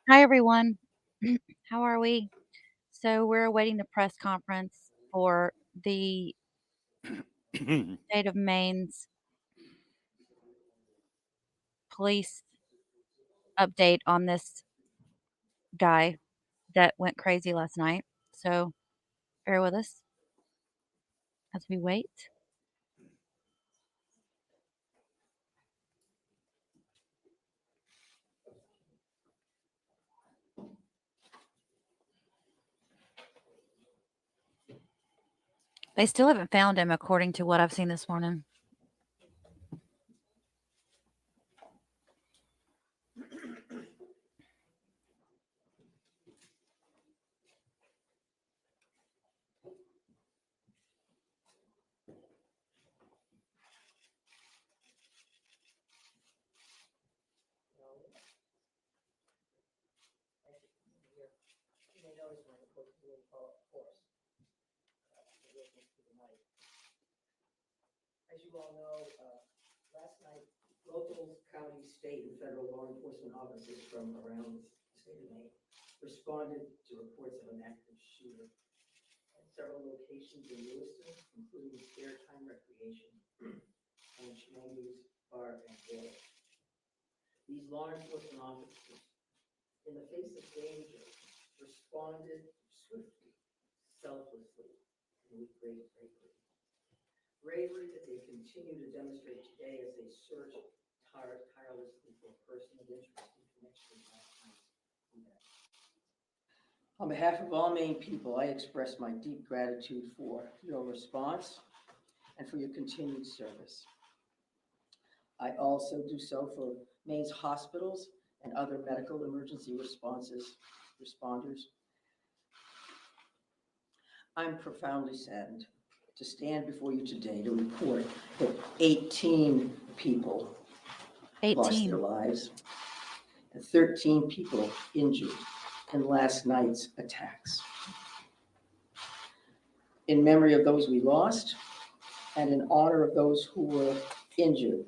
Hi, everyone. How are we? So, we're awaiting the press conference for the state of Maine's police update on this guy that went crazy last night. So, bear with us as we wait. They still haven't found him, according to what I've seen this morning. As you all know, last night, local, county, state, and federal law enforcement officers from around the state of Maine responded to reports of an active shooter at several locations in Lewiston, including Fairtime Recreation and Schmangy's Bar and Grill. These law enforcement officers, in the face of danger, responded swiftly, selflessly, and with great bravery. Bravery that they continue to demonstrate today as they search tirelessly for a person of interest in connection with last night's event. On behalf of all Maine people, I express my deep gratitude for your response and for your continued service. I also do so for Maine's hospitals and other medical emergency responders. I'm profoundly saddened to stand before you today to report that 18 people lost their 18. lives and 13 people injured in last night's attacks. In memory of those we lost and in honor of those who were injured,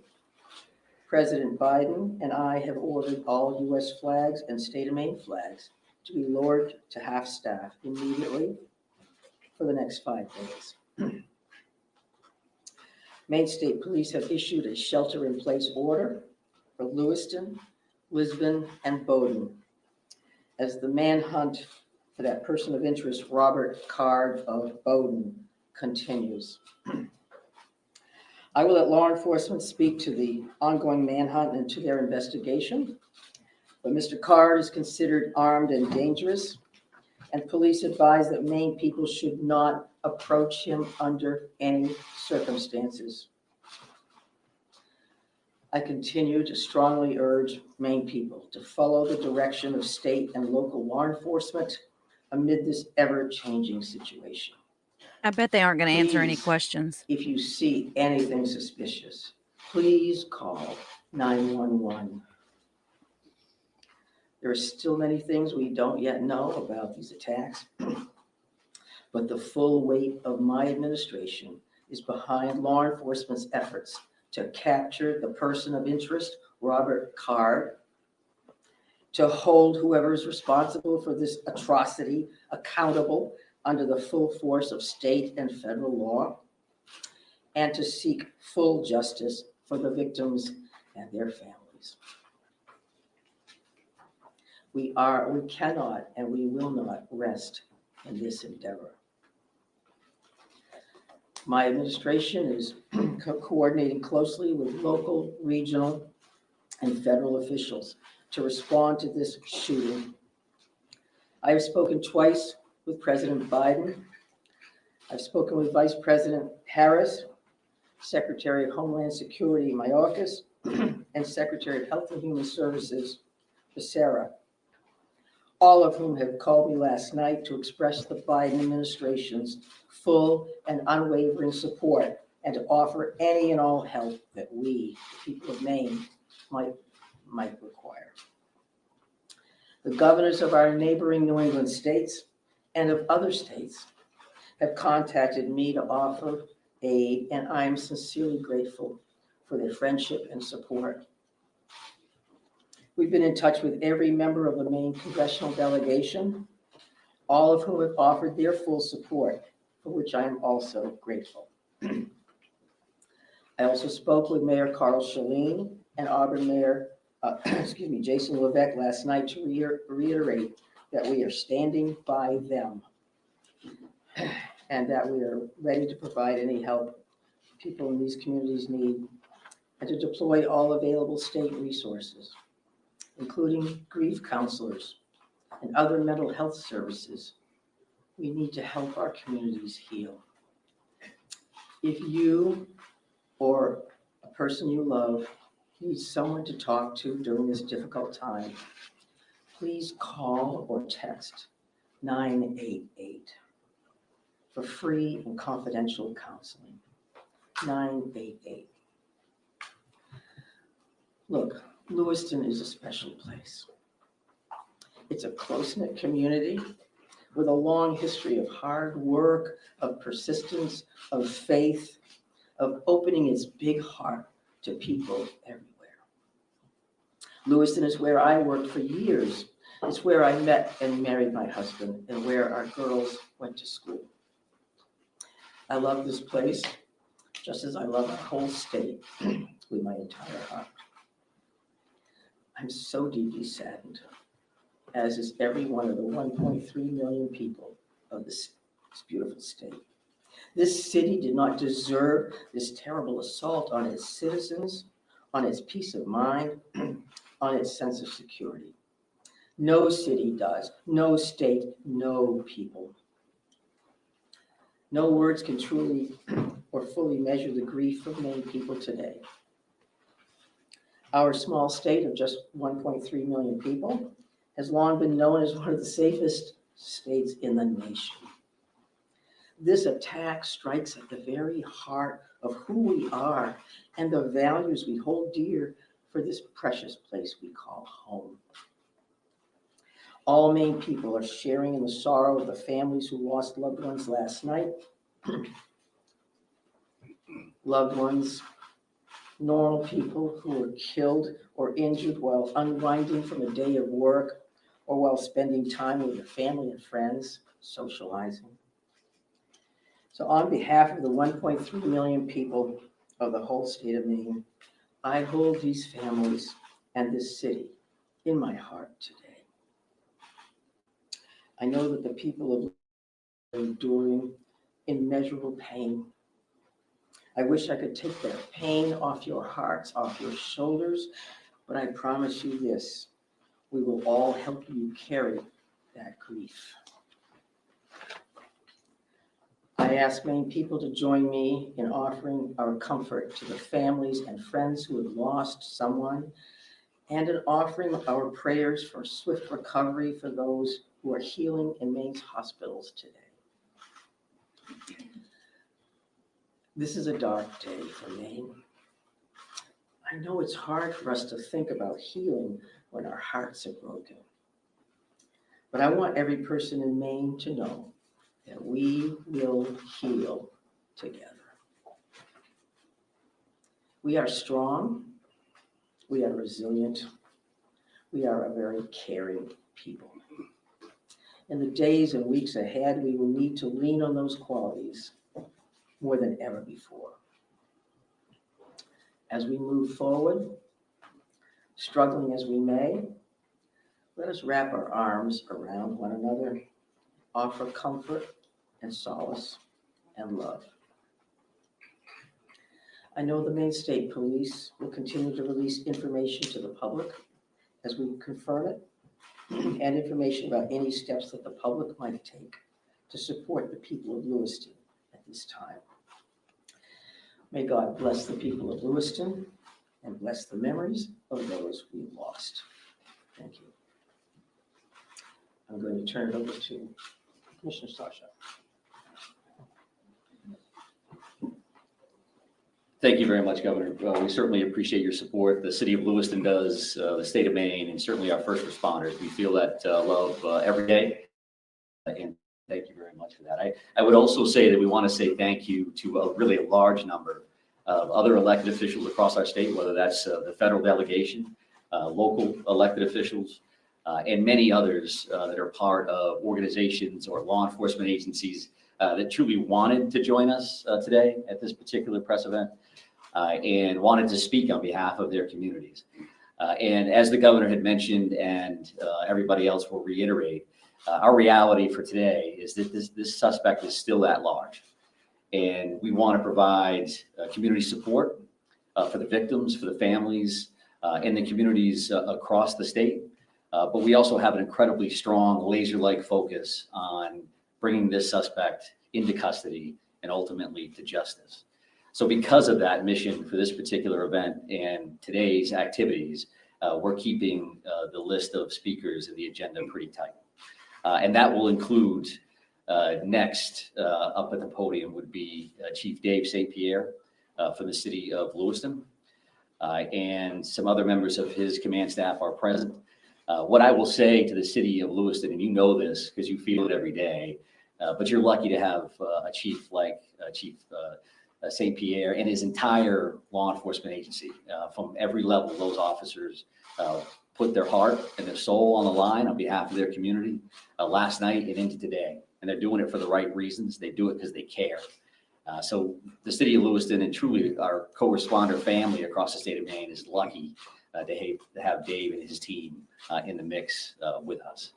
President Biden and I have ordered all U.S. flags and state of Maine flags to be lowered to half-staff immediately for the next 5 days. Maine State Police have issued a shelter-in-place order for Lewiston, Lisbon, and Bowdoin as the manhunt for that person of interest, Robert Card of Bowdoin, continues. I will let law enforcement speak to the ongoing manhunt and to their investigation, but Mr. Card is considered armed and dangerous, and police advise that Maine people should not approach him under any circumstances. I continue to strongly urge Maine people to follow the direction of state and local law enforcement amid this ever-changing situation. I bet they aren't going to answer any Please, questions. if you see anything suspicious, please call 911. There are still many things we don't yet know about these attacks, but the full weight of my administration is behind law enforcement's efforts to capture the person of interest, Robert Card, to hold whoever is responsible for this atrocity accountable under the full force of state and federal law, and to seek full justice for the victims and their families. We cannot, and we will not rest in this endeavor. My administration is coordinating closely with local, regional, and federal officials to respond to this shooting. I have spoken twice with President Biden. I've spoken with Vice President Harris, Secretary of Homeland Security Mayorkas, and Secretary of Health and Human Services Becerra, all of whom have called me last night to express the Biden administration's full and unwavering support and to offer any and all help that we, the people of Maine, might require. The governors of our neighboring New England states and of other states have contacted me to offer aid, and I am sincerely grateful for their friendship and support. We've been in touch with every member of the Maine congressional delegation, all of whom have offered their full support, for which I am also grateful. I also spoke with Mayor Carl Shaleen and Auburn Mayor, Jason Levesque last night to reiterate that we are standing by them and that we are ready to provide any help people in these communities need and to deploy all available state resources, including grief counselors and other mental health services. We need to help our communities heal. If you or a person you love needs someone to talk to during this difficult time, please call or text 988 for free and confidential counseling. 988. Look, Lewiston is a special place. It's a close-knit community with a long history of hard work, of persistence, of faith, of opening its big heart to people everywhere. Lewiston is where I worked for years. It's where I met and married my husband and where our girls went to school. I love this place just as I love our whole state with my entire heart. I'm so deeply saddened, as is every one of the 1.3 million people of this beautiful state. This city did not deserve this terrible assault on its citizens, on its peace of mind, on its sense of security. No city does, no state, no people. No words can truly or fully measure the grief of many people today. Our small state of just 1.3 million people has long been known as one of the safest states in the nation. This attack strikes at the very heart of who we are and the values we hold dear for this precious place we call home. All Maine people are sharing in the sorrow of the families who lost loved ones last night. Loved ones, normal people who were killed or injured while unwinding from a day of work or while spending time with their family and friends, socializing. So on behalf of the 1.3 million people of the whole state of Maine, I hold these families and this city in my heart today. I know that the people are enduring immeasurable pain. I wish I could take that pain off your hearts, off your shoulders, but I promise you this, we will all help you carry that grief. I ask Maine people to join me in offering our comfort to the families and friends who have lost someone, and in offering our prayers for swift recovery for those who are healing in Maine's hospitals today. This is a dark day for Maine. I know it's hard for us to think about healing when our hearts are broken. But I want every person in Maine to know that we will heal together. We are strong, we are resilient, we are a very caring people. In the days and weeks ahead, we will need to lean on those qualities more than ever before. As we move forward, struggling as we may, let us wrap our arms around one another, offer comfort and solace and love. I know the Maine State Police will continue to release information to the public as we confirm it, and information about any steps that the public might take to support the people of Lewiston at this time. May God bless the people of Lewiston and bless the memories of those we've lost. Thank you. I'm going to turn it over to Commissioner Sasha. Thank you very much, Governor. We certainly appreciate your support. The city of Lewiston does, the state of Maine, and certainly our first responders. We feel that love every day, and thank you very much for that. I would also say that we want to say thank you to a really large number of other elected officials across our state, whether that's the federal delegation, local elected officials, and many others that are part of organizations or law enforcement agencies that truly wanted to join us today at this particular press event and wanted to speak on behalf of their communities. And as the governor had mentioned, and everybody else will reiterate, our reality for today is that this suspect is still at large. And we want to provide community support for the victims, for the families, and the communities across the state. But we also have an incredibly strong laser-like focus on bringing this suspect into custody and ultimately to justice. So because of that mission for this particular event and today's activities, we're keeping the list of speakers and the agenda pretty tight. And that will include next up at the podium would be Chief Dave St. Pierre from the city of Lewiston. And some other members of his command staff are present. What I will say to the city of Lewiston, and you know this because you feel it every day, but you're lucky to have a chief like Chief St. Pierre and his entire law enforcement agency. From every level, those officers put their heart and their soul on the line on behalf of their community last night and into today. And they're doing it for the right reasons. They do it because they care. So the city of Lewiston and truly our co-responder family across the state of Maine is lucky to have Dave and his team in the mix with us.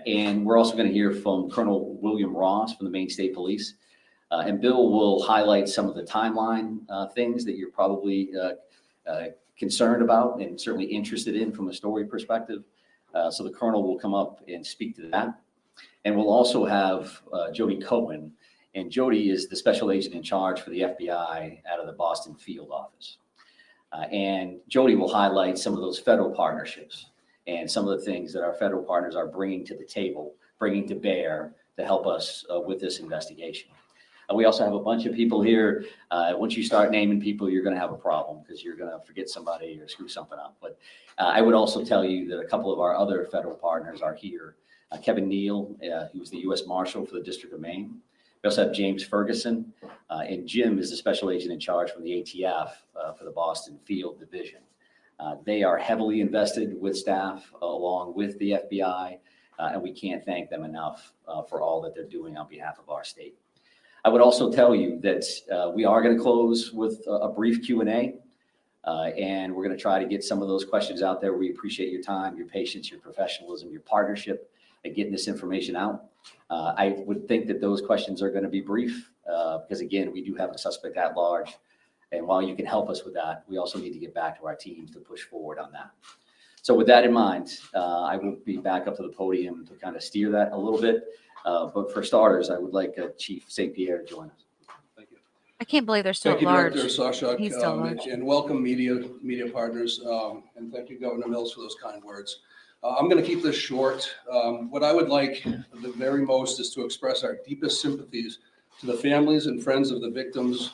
And we're also going to hear from Colonel William Ross from the Maine State Police. And Bill will highlight some of the timeline things that you're probably concerned about and certainly interested in from a story perspective. So the Colonel will come up and speak to that. And we'll also have Jody Cohen. And Jody is the special agent in charge for the FBI out of the Boston field office. And Jody will highlight some of those federal partnerships and some of the things that our federal partners are bringing to the table, bringing to bear to help us with this investigation. We also have a bunch of people here. Once you start naming people, you're going to have a problem because you're going to forget somebody or screw something up. But I would also tell you that a couple of our other federal partners are here. Kevin Neal, who was the U.S. Marshal for the District of Maine. We also have James Ferguson, and Jim is the special agent in charge from the ATF for the Boston Field Division. They are heavily invested with staff along with the FBI, and we can't thank them enough for all that they're doing on behalf of our state. I would also tell you that we are going to close with a brief Q&A, and we're going to try to get some of those questions out there. We appreciate your time, your patience, your professionalism, your partnership at getting this information out. I would think that those questions are going to be brief because, again, we do have a suspect at large. And while you can help us with that, we also need to get back to our teams to push forward on that. So with that in mind, I will be back up to the podium to kind of steer that a little bit. But for starters, I would like Chief St. Pierre to join us. Thank you. I can't believe they're still Thank you, large. Director Sawchuk, He's still large. and welcome media partners, and thank you, Governor Mills, for those kind words. I'm going to keep this short. What I would like the very most is to express our deepest sympathies to the families and friends of the victims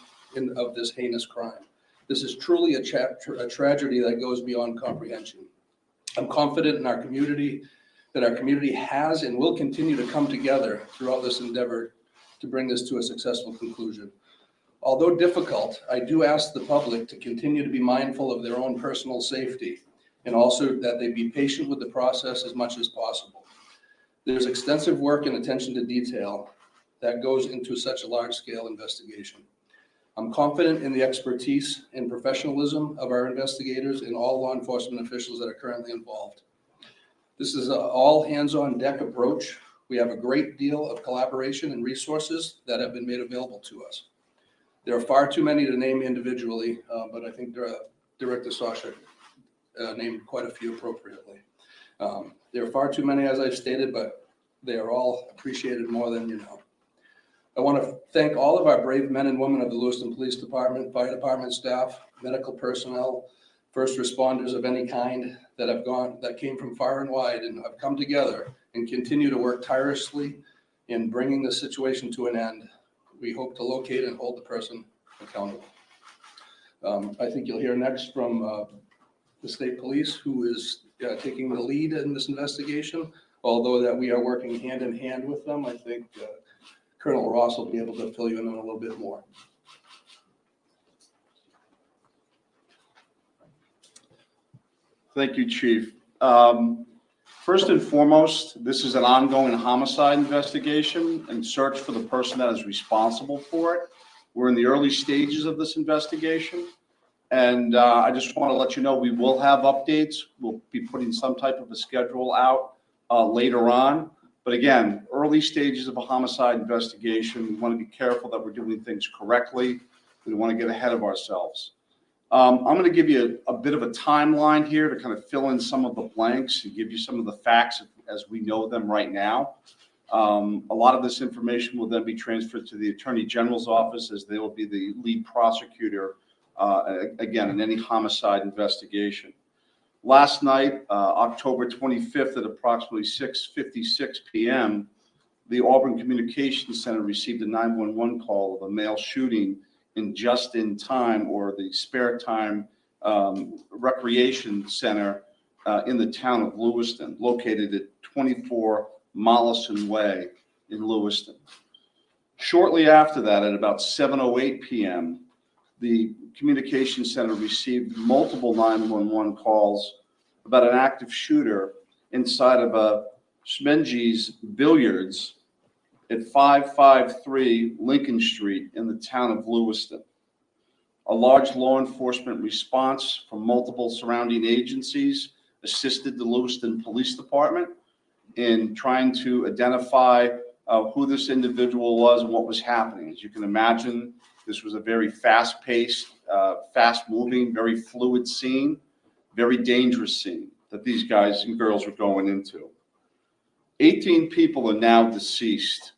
of this heinous crime. This is truly a tragedy that goes beyond comprehension. I'm confident in our community that our community has and will continue to come together throughout this endeavor to bring this to a successful conclusion. Although difficult, I do ask the public to continue to be mindful of their own personal safety and also that they be patient with the process as much as possible. There's extensive work and attention to detail that goes into such a large-scale investigation. I'm confident in the expertise and professionalism of our investigators and all law enforcement officials that are currently involved. This is an all-hands-on-deck approach. We have a great deal of collaboration and resources that have been made available to us. There are far too many to name individually, but I think Director Sawchuk named quite a few appropriately. There are far too many, as I've stated, but they are all appreciated more than you know. I want to thank all of our brave men and women of the Lewiston Police Department, Fire Department staff, medical personnel, first responders of any kind that came from far and wide and have come together and continue to work tirelessly in bringing the situation to an end. We hope to locate and hold the person accountable. I think you'll hear next from the state police, who is taking the lead in this investigation. Although that we are working hand in hand with them, I think Colonel Ross will be able to fill you in on a little bit more. Thank you, Chief. First and foremost, this is an ongoing homicide investigation and search for the person that is responsible for it. We're in the early stages of this investigation. And I just want to let you know we will have updates. We'll be putting some type of a schedule out later on. But again, early stages of a homicide investigation, we want to be careful that we're doing things correctly. We don't want to get ahead of ourselves. I'm going to give you a bit of a timeline here to kind of fill in some of the blanks and give you some of the facts as we know them right now. A lot of this information will then be transferred to the Attorney General's office, as they will be the lead prosecutor, again, in any homicide investigation. Last night, October 25th at approximately 6:56 p.m., the Auburn Communications Center received a 911 call of a male shooting in Just in Time, or the Spare Time Recreation Center in the town of Lewiston, located at 24 Mollison Way in Lewiston. Shortly after that, at about 7:08 p.m., the Communications Center received multiple 911 calls about an active shooter inside of a Schmenge's Billiards at 553 Lincoln Street in the town of Lewiston. A large law enforcement response from multiple surrounding agencies assisted the Lewiston Police Department in trying to identify who this individual was and what was happening. As you can imagine, this was a very fast-paced, fast-moving, very fluid scene, very dangerous scene that these guys and girls were going into. 18 people are now deceased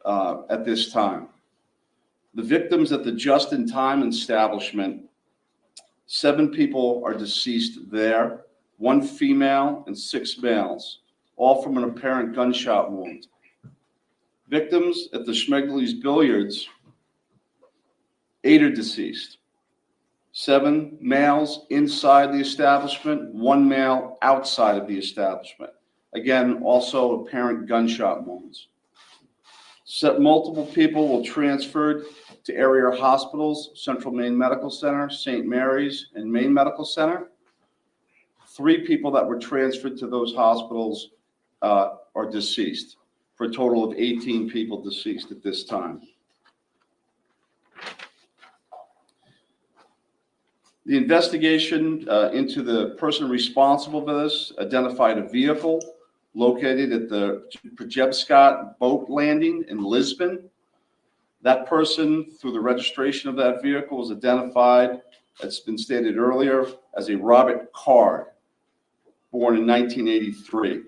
at this time. The victims at the Just in Time establishment, 7 people are deceased there, 1 female and 6 males, all from an apparent gunshot wound. Victims at the Schmegley's Billiards, 8 are deceased. 7 males inside the establishment, 1 male outside of the establishment. Again, also apparent gunshot wounds. Multiple people were transferred to area hospitals, Central Maine Medical Center, St. Mary's, and Maine Medical Center. 3 people that were transferred to those hospitals are deceased, for a total of 18 people deceased at this time. The investigation into the person responsible for this identified a vehicle located at the Projebscott boat landing in Lisbon. That person, through the registration of that vehicle, was identified, as been stated earlier, as a Robert Card, born in 1983.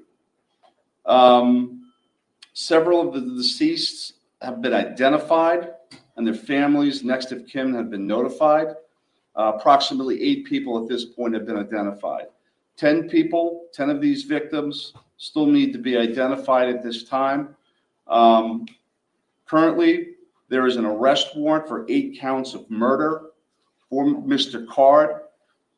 Several of the deceased have been identified, and their families, next of kin, have been notified. Approximately 8 people at this point have been identified. 10 people, 10 of these victims, still need to be identified at this time. Currently, there is an arrest warrant for 8 counts of murder for Mr. Card.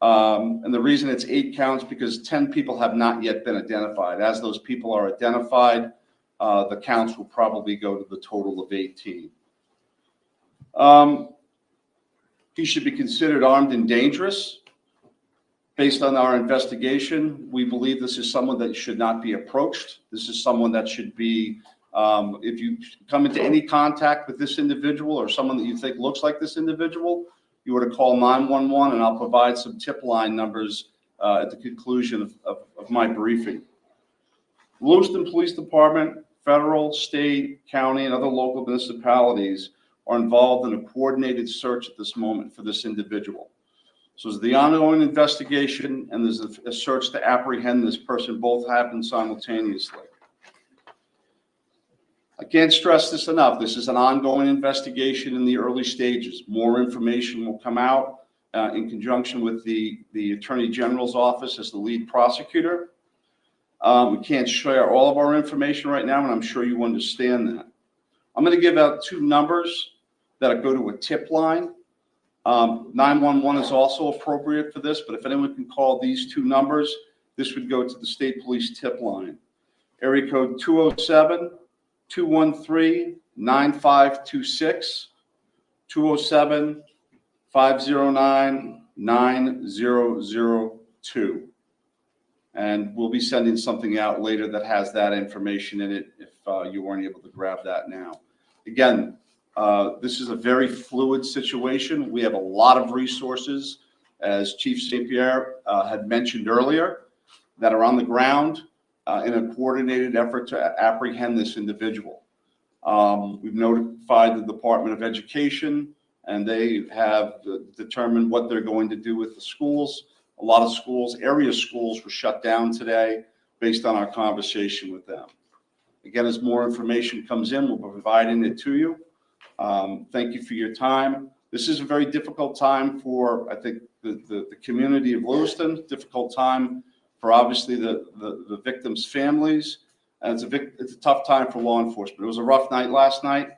And the reason it's 8 counts because 10 people have not yet been identified. As those people are identified, the counts will probably go to the total of 18. He should be considered armed and dangerous. Based on our investigation, we believe this is someone that should not be approached. This is someone that should be, if you come into any contact with this individual or someone that you think looks like this individual, you were to call 911, and I'll provide some tip line numbers at the conclusion of my briefing. Lewiston Police Department, federal, state, county, and other local municipalities are involved in a coordinated search at this moment for this individual. So there's the ongoing investigation, and there's a search to apprehend this person. Both happen simultaneously. I can't stress this enough. This is an ongoing investigation in the early stages. More information will come out in conjunction with the Attorney General's office as the lead prosecutor. We can't share all of our information right now, and I'm sure you understand that. I'm going to give out 2 numbers that go to a tip line. 911 is also appropriate for this, but if anyone can call these 2 numbers, this would go to the state police tip line. Area code 207-213-9526, 207-509-9002. And we'll be sending something out later that has that information in it if you weren't able to grab that now. Again, this is a very fluid situation. We have a lot of resources, as Chief St. Pierre had mentioned earlier, that are on the ground in a coordinated effort to apprehend this individual. We've notified the Department of Education, and they have determined what they're going to do with the schools. A lot of schools, area schools, were shut down today based on our conversation with them. Again, as more information comes in, we'll be providing it to you. Thank you for your time. This is a very difficult time for, I think, the community of Lewiston, difficult time for obviously the victims' families. And it's a tough time for law enforcement. It was a rough night last night,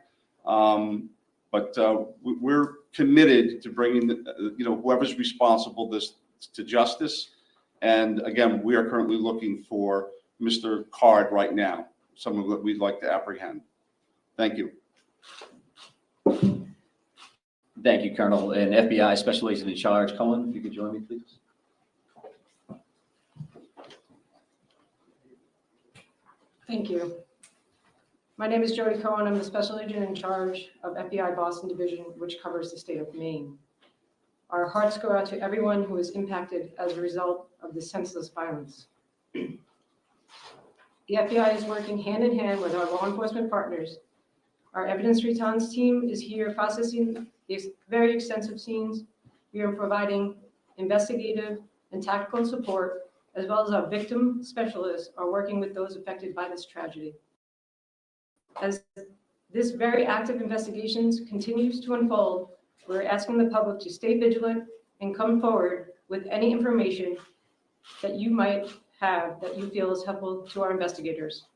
but we're committed to bringing whoever's responsible to justice. And again, we are currently looking for Mr. Card right now, someone that we'd like to apprehend. Thank you. Thank you, Colonel. And FBI Special Agent in Charge, Cohen, if you could join me, please. Thank you. My name is Jody Cohen. I'm the Special Agent in Charge of FBI Boston Division, which covers the state of Maine. Our hearts go out to everyone who is impacted as a result of this senseless violence. The FBI is working hand in hand with our law enforcement partners. Our evidence response team is here processing these very extensive scenes. We are providing investigative and tactical support, as well as our victim specialists are working with those affected by this tragedy. As this very active investigations continues to unfold, we're asking the public to stay vigilant and come forward with any information that you might have that you feel is helpful to our investigators.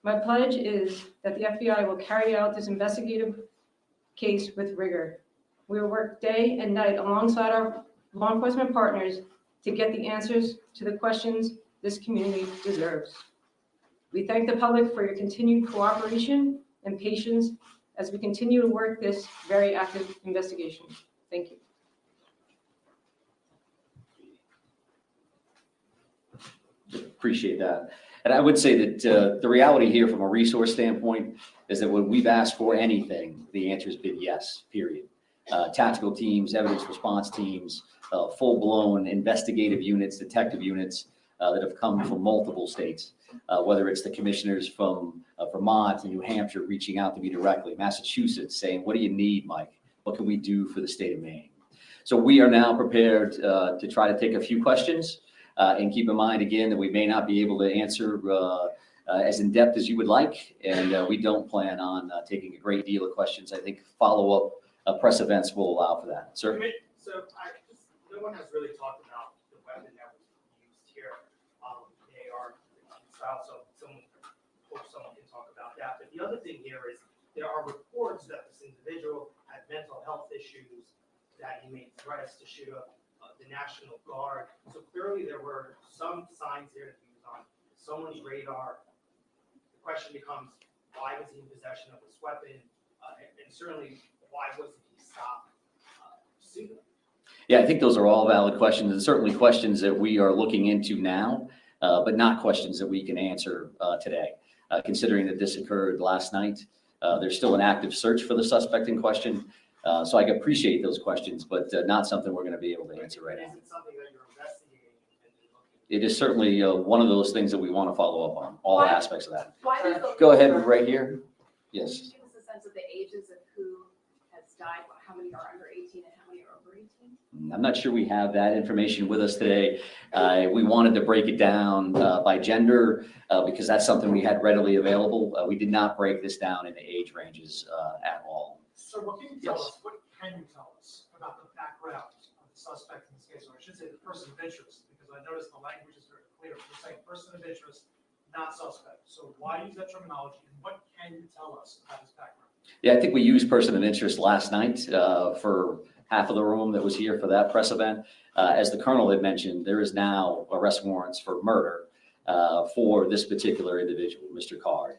My pledge is that the FBI will carry out this investigative case with rigor. We will work day and night alongside our law enforcement partners to get the answers to the questions this community deserves. We thank the public for your continued cooperation and patience as we continue to work this very active investigation. Thank you. Appreciate that. And I would say that the reality here from a resource standpoint is that when we've asked for anything, the answer has been yes, period. Tactical teams, evidence response teams, full-blown investigative units, detective units that have come from multiple states, whether it's the commissioners from Vermont and New Hampshire reaching out to me directly, Massachusetts saying, what do you need, Mike? What can we do for the state of Maine? So we are now prepared to try to take a few questions and keep in mind, again, that we may not be able to answer as in-depth as you would like, and we don't plan on taking a great deal of questions. I think follow-up press events will allow for that. Sir? So no one has really talked about the weapon that was used here, the AR style, so hope someone can talk about that. But the other thing here is there are reports that this individual had mental health issues, that he made threats to shoot up the National Guard. So clearly there were some signs here that he was on someone's radar. The question becomes, why was he in possession of this weapon? And certainly, why wasn't he stopped sooner? Yeah, I think those are all valid questions, and certainly questions that we are looking into now, but not questions that we can answer today. Considering that this occurred last night, there's still an active search for the suspect in question. So I can appreciate those questions, but not something we're going to be able to answer right now. Is it something that you're investigating and looking? It is certainly one of those things that we want to follow up on, all aspects of that. Why does the Go ahead, right here. Yes. Can you give us a sense of the ages of who has died? How many are under 18 and how many are over 18? I'm not sure we have that information with us today. We wanted to break it down by gender because that's something we had readily available. We did not break this down into age ranges at all. So what can you tell us? What can you tell us about the background of the suspect in this case, or I should say the person of interest? Because I noticed the language is very clear. You're saying person of interest, not suspect. So why use that terminology, and what can you tell us about his background? Yeah, I think we used person of interest last night for half of the room that was here for that press event. As the Colonel had mentioned, there is now arrest warrants for murder for this particular individual, Mr. Card.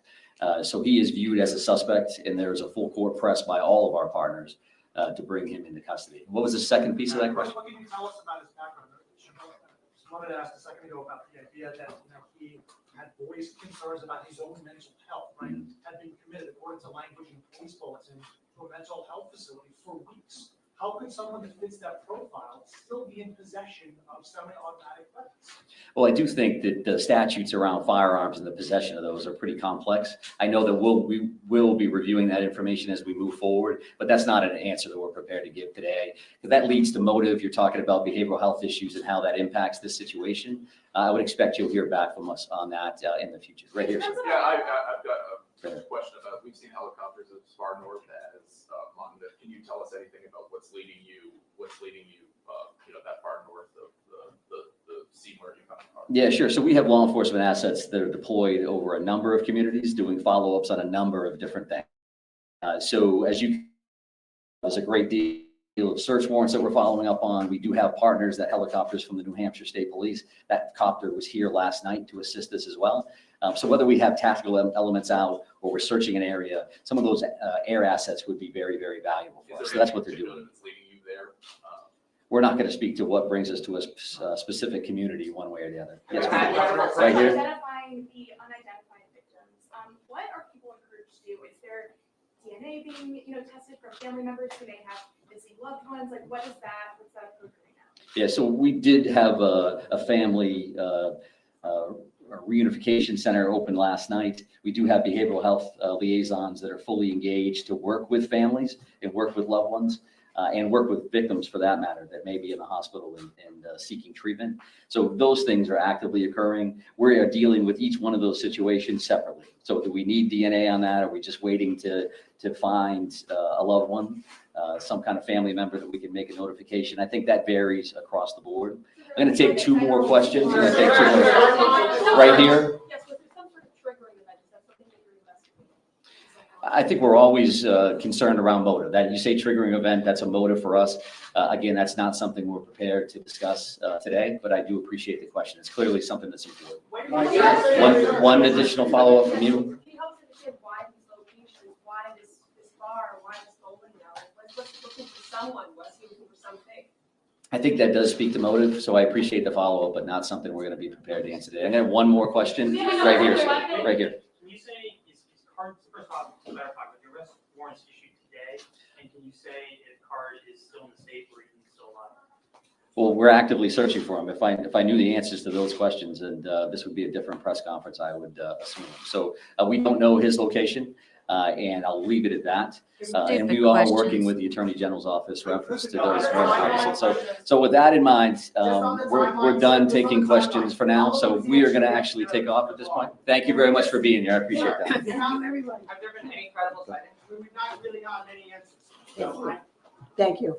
So he is viewed as a suspect, and there's a full court press by all of our partners to bring him into custody. What was the second piece of that question? What can you tell us about his background? wanted to ask a second ago about the idea that, he had voiced concerns about his own mental health, right? Had been committed, according to language in the police bulletin, to a mental health facility for weeks. How could someone that fits that profile still be in possession of semi-automatic weapons? Well, I do think that the statutes around firearms and the possession of those are pretty complex. I know that we will be reviewing that information as we move forward, but that's not an answer that we're prepared to give today. That leads to motive. You're talking about behavioral health issues and how that impacts this situation. I would expect you'll hear back from us on that in the future. Right here, sir. Yeah, I've got a question about, we've seen helicopters as far north as Monmouth. Can you tell us anything about what's leading you, that far north of the scene where you found the car? Yeah, sure. So we have law enforcement assets that are deployed over a number of communities doing follow-ups on a number of different things. So as there's a great deal of search warrants that we're following up on. We do have partners, that helicopters from the New Hampshire State Police. That copter was here last night to assist us as well. So whether we have tactical elements out or we're searching an area, some of those air assets would be very, very valuable for us. So that's what they're doing. That's leading you there? We're not going to speak to what brings us to a specific community one way or the other. Yes, Right here. Identifying the unidentified victims, what are people encouraged to do? Is there DNA being, tested from family members who may have missing loved ones? Like, what's that approach right now? Yeah, so we did have a family reunification center open last night. We do have behavioral health liaisons that are fully engaged to work with families and work with loved ones. And work with victims for that matter that may be in the hospital and seeking treatment. So those things are actively occurring. We are dealing with each one of those situations separately. So do we need DNA on that? Are we just waiting to find a loved one, some kind of family member that we can make a notification? I think that varies across the board. I'm going to take two more questions. I'm going to take two more right here. Yes, was there some sort of triggering event? Is that something that you're investigating? I think we're always concerned around motive. That you say triggering event, that's a motive for us. Again, that's not something we're prepared to discuss today, but I do appreciate the question. It's clearly something that's important. One additional follow-up from you. Can you help us understand why these locations, why this bar, why this bowling alley? Was looking for someone? Was he looking for something? I think that does speak to motive, so I appreciate the follow-up, but not something we're going to be prepared to answer today. I'm going to have one more question right here, sir. Right here. Can you say, is card, first off, to clarify, with the arrest warrants issued today, and can you say if card is still in the state or even still alive? Well, we're actively searching for him. If I knew the answers to those questions, and this would be a different press conference, I would assume. So we don't know his location, and I'll leave it at that. And we are working with the Attorney General's office reference to those warrant purposes. So with that in mind, we're done taking questions for now. So we are going to actually take off at this point. Thank you very much for being here. I appreciate that. Have there been any credible sightings? We've not really gotten any answers. So, Thank you.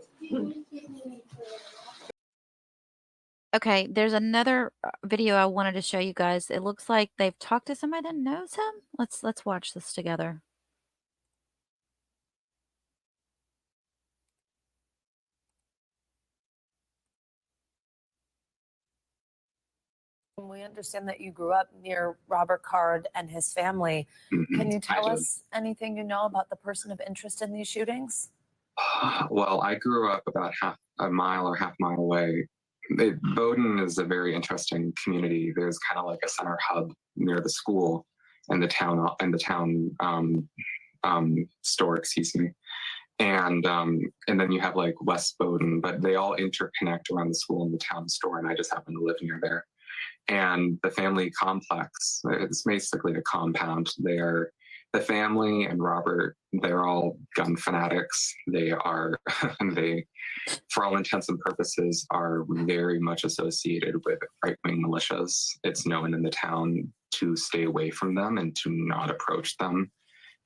Okay, there's another video I wanted to show you guys. It looks like they've talked to somebody that knows him. Let's watch this together. We understand that you grew up near Robert Card and his family. Can you tell us anything you know about the person of interest in these shootings? Well, I grew up about half a mile away. Bowdoin is a very interesting community. There's kind of like a center hub near the school and the town store, excuse me. And then you have like West Bowdoin, but they all interconnect around the school and the town store, and I just happen to live near there. And the family complex, it's basically a compound. The family and Robert, they're all gun fanatics. They, for all intents and purposes, are very much associated with right-wing militias. It's known in the town to stay away from them and to not approach them.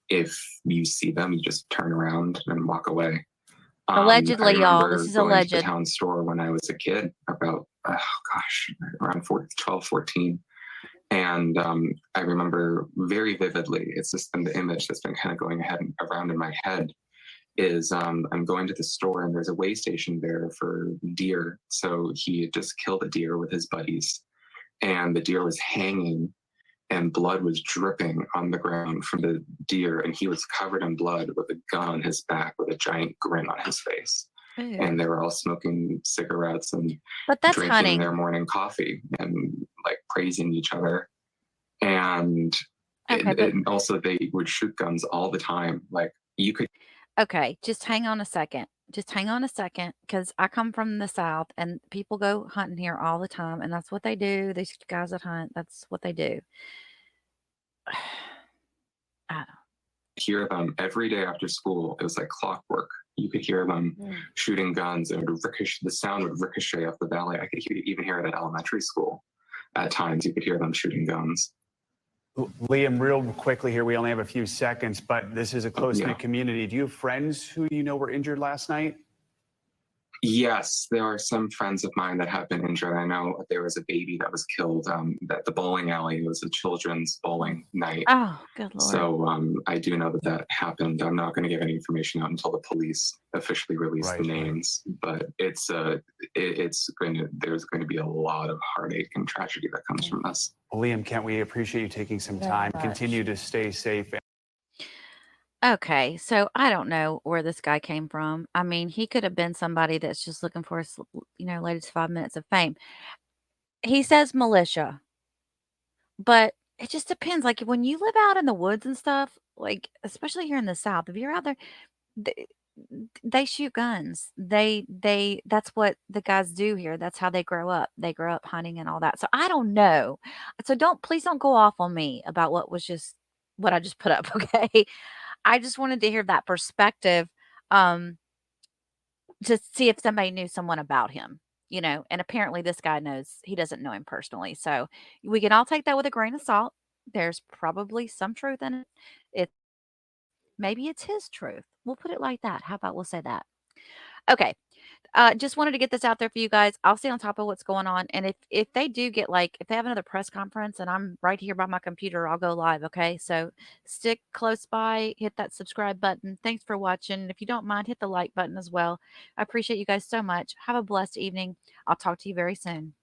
If you see them, you just turn around and walk away. Allegedly, y'all. This is alleged. To the town store when I was a kid, about, around 12, 14. And I remember very vividly, it's just been the image that's been kind of going around in my head, is I'm going to the store and there's a way station there for deer. So he had just killed a deer with his buddies, and the deer was hanging and blood was dripping on the ground from the deer, and he was covered in blood with a gun on his back with a giant grin on his face. Ooh. and they were all smoking cigarettes and But that's drinking hunting. their morning coffee and like praising each other. And Okay, but and also they would shoot guns all the time. Like you could okay, just hang on a second. Just hang on a second, because I come from the South and people go hunting here all the time, and that's what they do. These guys that hunt, that's what they do. I hear them every day after school. It was like clockwork. You could hear them shooting guns, and it would ricochet, the sound would ricochet up the valley. I could even hear it at elementary school. At times, you could hear them shooting guns. Liam, real quickly here, we only have a few seconds, but this is a close-knit community. Do you have friends who you know were injured last night? Yes, there are some friends of mine that have been injured. I know there was a baby that was killed at the bowling alley. It was a children's bowling night. Oh, good Lord. So I do know that that happened. I'm not going to give any information out until the police officially release the names. But it's going to, there's going to be a lot of heartache and tragedy that comes from this. Well, Liam, Kent, we appreciate you taking some time. Continue to stay safe. Okay, so I don't know where this guy came from. I mean, he could have been somebody that's just looking for his, latest 5 minutes of fame. He says militia, but it just depends. Like when you live out in the woods and stuff, like especially here in the South, if you're out there, they, they shoot guns. That's what the guys do here. That's how they grow up. They grow up hunting and all that. So I don't know. So please don't go off on me about what I just put up. Okay. I just wanted to hear that perspective, um, to see if somebody knew someone about him, and apparently this guy he doesn't know him personally. So we can all take that with a grain of salt. There's probably some truth in it. Maybe it's his truth. We'll put it like that. How about we'll say that? Okay. Just wanted to get this out there for you guys. I'll stay on top of what's going on. And if they do get if they have another press conference and I'm right here by my computer, I'll go live. Okay. So stick close by, hit that subscribe button. Thanks for watching. And if you don't mind, hit the like button as well. I appreciate you guys so much. Have a blessed evening. I'll talk to you very soon.